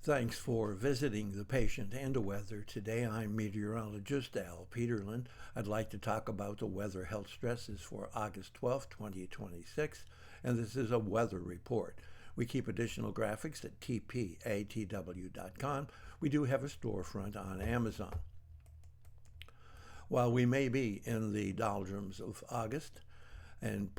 Thanks for visiting the patient and the weather. Today I'm meteorologist Al Peterlin. I'd like to talk about the weather health stresses for August 12, 2026, and this is a weather report. We keep additional graphics at tpatw.com. We do have a storefront on Amazon. While we may be in the doldrums of August, and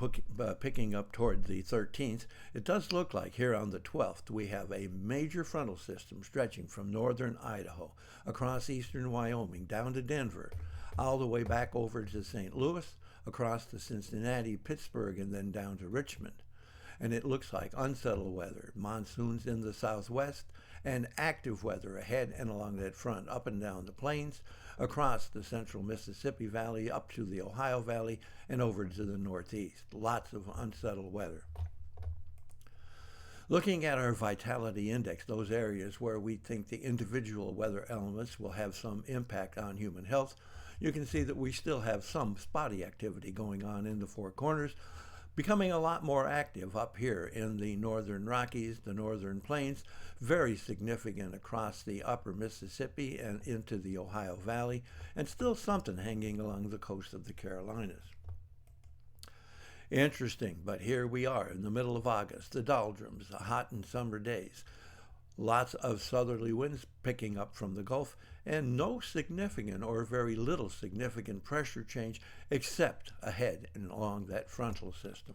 picking up toward the 13th, it does look like here on the 12th we have a major frontal system stretching from northern Idaho, across eastern Wyoming, down to Denver, all the way back over to St. Louis, across to Cincinnati, Pittsburgh, and then down to Richmond. And it looks like unsettled weather, monsoons in the southwest, and active weather ahead and along that front, up and down the plains, across the central Mississippi Valley, up to the Ohio Valley, and over to the northeast. Lots of unsettled weather. Looking at our vitality index, those areas where we think the individual weather elements will have some impact on human health, you can see that we still have some spotty activity going on in the Four Corners, becoming a lot more active up here in the northern Rockies, the northern plains, very significant across the upper Mississippi and into the Ohio Valley, and still something hanging along the coast of the Carolinas. Interesting, but here we are in the middle of August, the doldrums, the hot and summer days. Lots of southerly winds picking up from the Gulf, and no significant or very little significant pressure change except ahead and along that frontal system.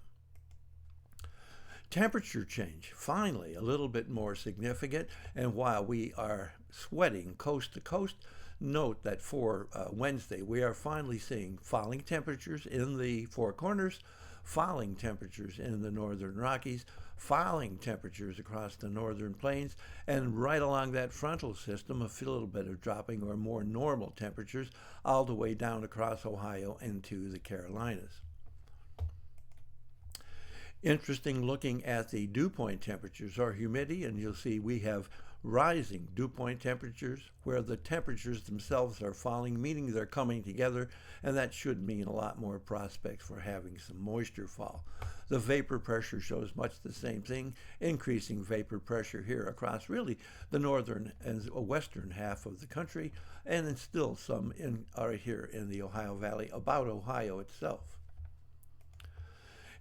Temperature change, finally, a little bit more significant, and while we are sweating coast to coast, note that for Wednesday we are finally seeing falling temperatures in the Four Corners, falling temperatures in the northern Rockies, falling temperatures across the northern plains, and right along that frontal system, a little bit of dropping or more normal temperatures all the way down across Ohio into the Carolinas. Interesting looking at the dew point temperatures or humidity, and you'll see we have rising dew point temperatures where the temperatures themselves are falling, meaning they're coming together, and that should mean a lot more prospects for having some moisture fall. The vapor pressure shows much the same thing, increasing vapor pressure here across really the northern and western half of the country, and then still some right here in the Ohio Valley, about Ohio itself.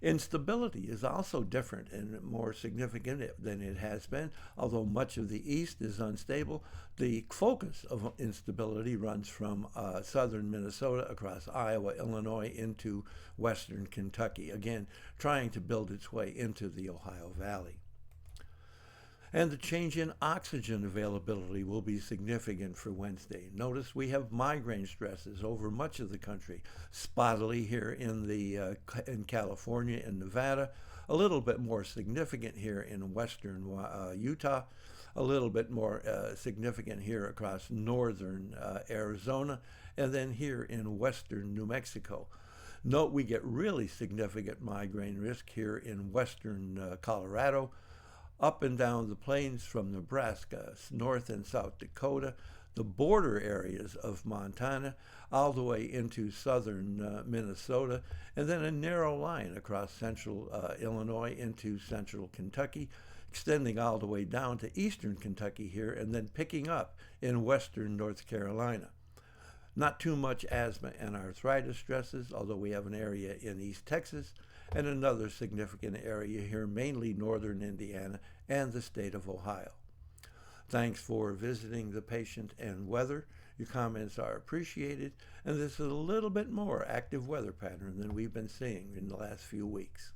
Instability is also different and more significant than it has been. Although much of the east is unstable, the focus of instability runs from southern Minnesota across Iowa, Illinois, into western Kentucky, again trying to build its way into the Ohio Valley. And the change in oxygen availability will be significant for Wednesday. Notice we have migraine stresses over much of the country, spottily here in California and Nevada, a little bit more significant here in western Utah, a little bit more significant here across northern Arizona, and then here in western New Mexico. Note we get really significant migraine risk here in western Colorado, up and down the plains from Nebraska, North and South Dakota, the border areas of Montana, all the way into southern Minnesota, and then a narrow line across central Illinois into central Kentucky, extending all the way down to eastern Kentucky here, and then picking up in western North Carolina. Not too much asthma and arthritis stresses, although we have an area in East Texas and another significant area here, mainly northern Indiana and the state of Ohio. Thanks for visiting the patient and weather. Your comments are appreciated, and this is a little bit more active weather pattern than we've been seeing in the last few weeks.